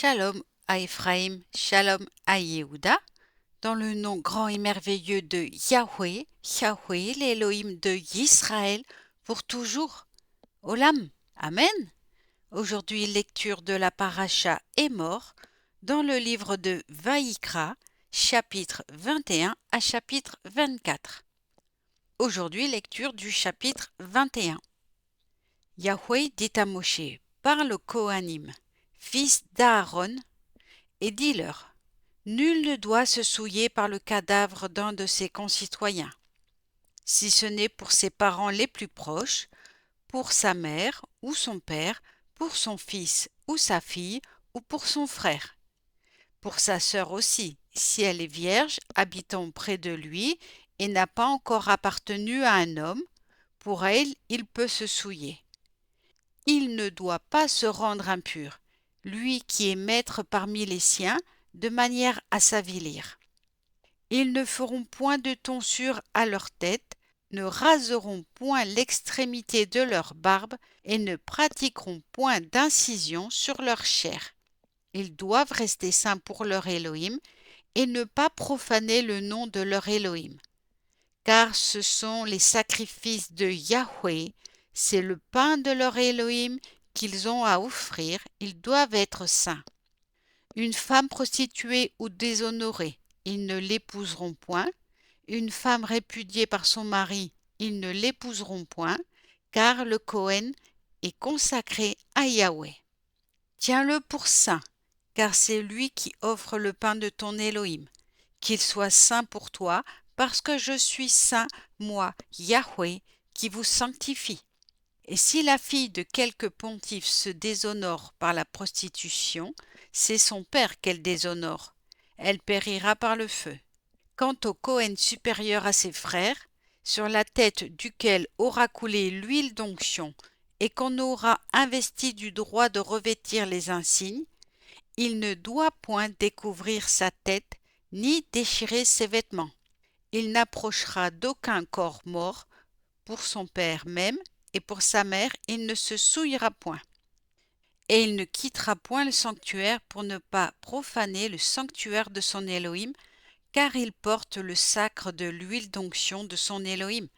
Shalom à Éphraïm, Shalom à Yehuda, dans le nom grand et merveilleux de Yahweh, Yahweh, l'Élohim de Yisraël, pour toujours. Olam, Amen. Aujourd'hui, lecture de la paracha Émor, dans le livre de Vaïkra, chapitre 21 à chapitre 24. Aujourd'hui, lecture du chapitre 21. Yahweh dit à Moshe, parle aux Kohanim, fils d'Aaron, et dis-leur, nul ne doit se souiller par le cadavre d'un de ses concitoyens, si ce n'est pour ses parents les plus proches, pour sa mère ou son père, pour son fils ou sa fille, ou pour son frère. Pour sa sœur aussi, si elle est vierge, habitant près de lui, et n'a pas encore appartenu à un homme, pour elle, il peut se souiller. Il ne doit pas se rendre impur, lui qui est maître parmi les siens, de manière à s'avilir. Ils ne feront point de tonsure à leur tête, ne raseront point l'extrémité de leur barbe et ne pratiqueront point d'incision sur leur chair. Ils doivent rester saints pour leur Élohim et ne pas profaner le nom de leur Élohim. Car ce sont les sacrifices de Yahweh, c'est le pain de leur Élohim qu'ils ont à offrir, ils doivent être saints. Une femme prostituée ou déshonorée, ils ne l'épouseront point. Une femme répudiée par son mari, ils ne l'épouseront point, car le Kohen est consacré à Yahweh. Tiens-le pour saint, car c'est lui qui offre le pain de ton Élohim. Qu'il soit saint pour toi, parce que je suis saint, moi, Yahweh, qui vous sanctifie. Et si la fille de quelque pontife se déshonore par la prostitution, c'est son père qu'elle déshonore. Elle périra par le feu. Quant au Kohen supérieur à ses frères, sur la tête duquel aura coulé l'huile d'onction et qu'on aura investi du droit de revêtir les insignes, il ne doit point découvrir sa tête ni déchirer ses vêtements. Il n'approchera d'aucun corps mort, pour son père même, et pour sa mère, il ne se souillera point. Et il ne quittera point le sanctuaire pour ne pas profaner le sanctuaire de son Élohim, car il porte le sacre de l'huile d'onction de son Élohim.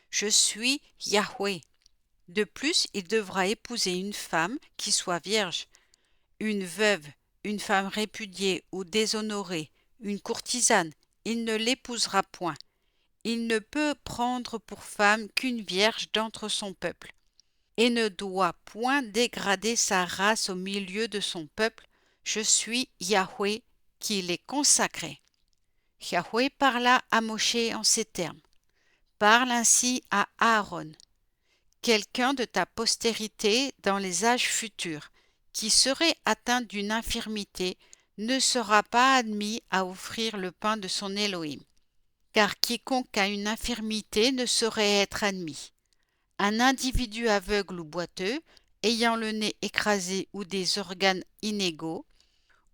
Je suis Yahweh. De plus, il devra épouser une femme qui soit vierge, une veuve, une femme répudiée ou déshonorée, une courtisane. Il ne l'épousera point. Il ne peut prendre pour femme qu'une vierge d'entre son peuple, et ne doit point dégrader sa race au milieu de son peuple. Je suis Yahweh qui l'ai consacré. Yahweh parla à Moshe en ces termes. Parle ainsi à Aaron, quelqu'un de ta postérité dans les âges futurs, qui serait atteint d'une infirmité, ne sera pas admis à offrir le pain de son Élohim. Car quiconque a une infirmité ne saurait être admis. Un individu aveugle ou boiteux, ayant le nez écrasé ou des organes inégaux,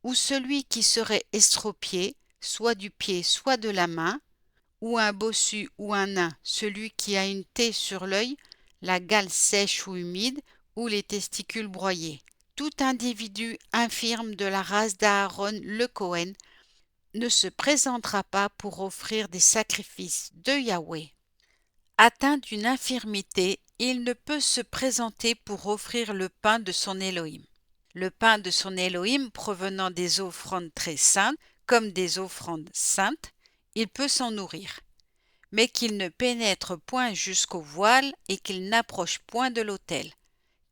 ou celui qui serait estropié, soit du pied, soit de la main, ou un bossu ou un nain, celui qui a une taie sur l'œil, la gale sèche ou humide, ou les testicules broyés. Tout individu infirme de la race d'Aaron le Kohen ne se présentera pas pour offrir des sacrifices de Yahweh. Atteint d'une infirmité, il ne peut se présenter pour offrir le pain de son Élohim. Le pain de son Élohim provenant des offrandes très saintes, comme des offrandes saintes, il peut s'en nourrir, mais qu'il ne pénètre point jusqu'au voile et qu'il n'approche point de l'autel,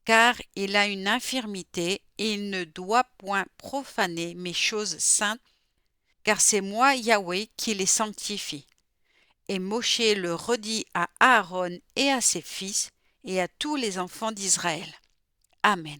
car il a une infirmité et il ne doit point profaner mes choses saintes, car c'est moi Yahweh qui les sanctifie. Et Moshe le redit à Aaron et à ses fils et à tous les enfants d'Israël. Amen.